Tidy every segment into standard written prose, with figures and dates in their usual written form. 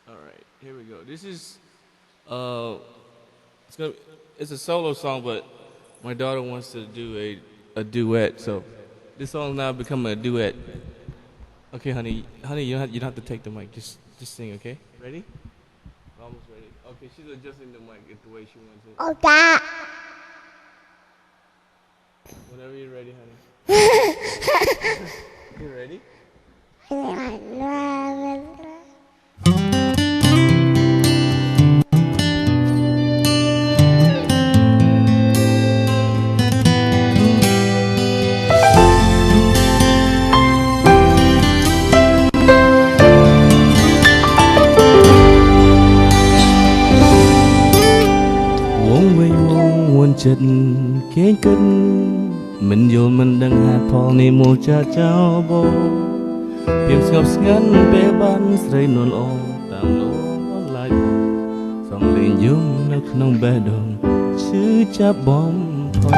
All right, here we go. This is uh, it's gonna it's a solo song, but my daughter wants to do a duet, so this song now become a duet. Okay, honey, you don't have to take the mic. Just sing, okay? Ready? Almost ready. Okay, she's adjusting the mic the way she wants it. Okay. Whenever you're ready, honey. You ready? Wong vây wong muôn chật kế cất mình vô mình đang hạt phò này mùa cha cháu bố Piềm ngập ngắn bê ban srei nôn ô tạm lô lại song lên dung nước nông bê đồng chứ cha bom phong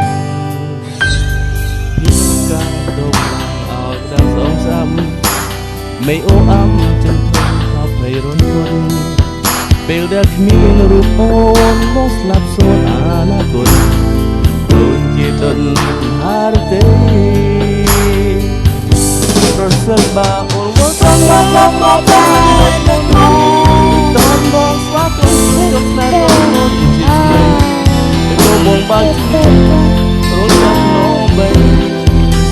Piềm ca đô bằng ảo đang sống xăm mây ô ấm chân thân khắp hay rôn quânពេលដែលគ្មានរូបអូនមកស្លាប់សូនអនាគតដូចជាដុនហារទេប្រសិនបើអូនមកត្រង់មកបាននឹងតនមកស្វាគមន៍กับតែអូនជាទៅមកបើរត់ចាំណោបី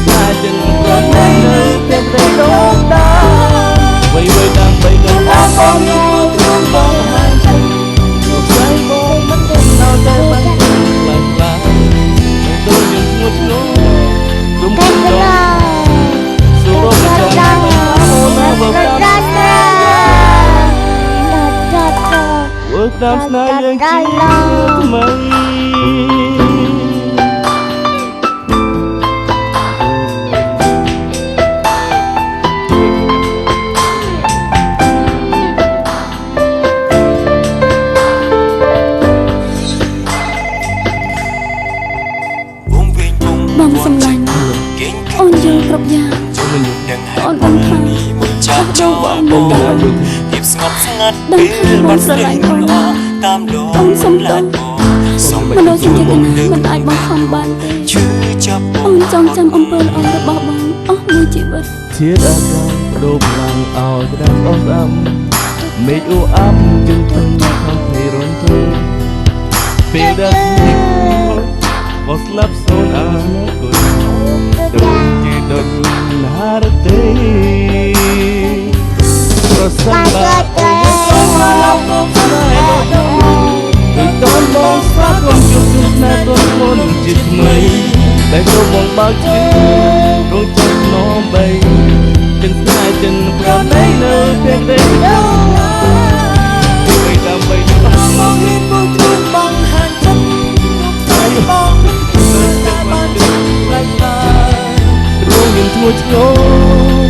តែចឹងក៏នៅតែទៅដល់វៃដើម្បីនឹងអស់បងយល់ព្រមបងតាមស្នេហ៍យើងជាថ្មី បងសម្លាញ់អូនយល់គ្រប់យ៉ាងអូនដឹងថាចាស់ចូលបងភាពស្ងប់ស្ងាត់ពេលបានស្រឡាញ់អូនតាមលោកអូនសុំតើមនោសញ្ចេតនាមិនអាចបង្ខំបានទេឈឺចាប់អូនចង់ចាំអំពើល្អរបស់បងអស់មួយជីវិតធាតុអាកាសបដូរឡើងឲ្យក្តាប់អស់ស្អាប់មេឃអូអាប់ជន់ពេញខំភ័យរន្ធើពេលដែលមកស្លាប់សូនអនាគតដូចជាដុតហារទេប្រសិនបើអូនមកមកស្នេហ៍ដូចតនបងស្វាគមន៍ជួបស្នេហ៍ទន់មុនជាថ្មីតែចូលបងបើកជារងចិត្តណោបីចិនស្នេហ៍ចិនប្រណីនៅពេលដែលដើម្បីដើម្បីមកមានបងជួនបងហានចិត្តតែបងឈ្មោះឈ្ងោ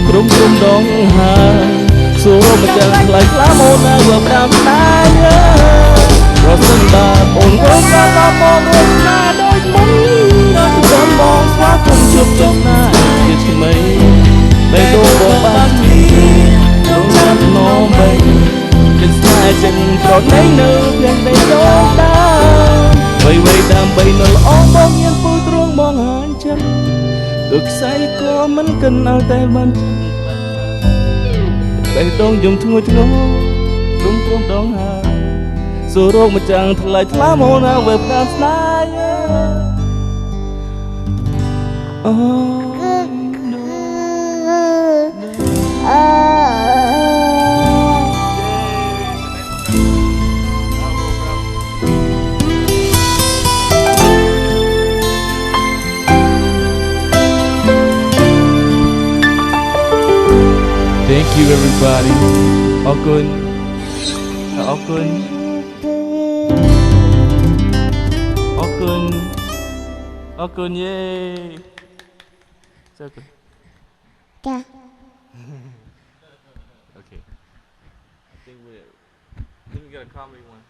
ក្រុមដងហើយសួរមកចាំខ្លាចខ្លាមកណាបើតាមស្នេហ៍ប្រសិនបើអូនក៏តាមមករត់ណាដូចមុនដល់ចាំបងស្វាគមន៍ជួបចុះណាជាថ្មីតែដូរបងបានមានក្នុងចាំណោបីចិត្តស្នេហ៍ចិនប្រណីនៅទាំងដីចូលដើវៃដើម្បីនៅល្អបងមានពូទ្រង់បងហាញចិត្តទឹកខ្សែក៏មិនកិនឲ្យតែបានតែដងយំធ្ងន់ធ្ងររុំដងហើយសួររោគមកចាំងថ្លៃថ្លាមកណាវេបតាមស្នេហ៍អូ Thank you everybody. Okun. Okun. Okun. Okun, yay. It's okay. Yeah. Okay. I think we got a comedy one.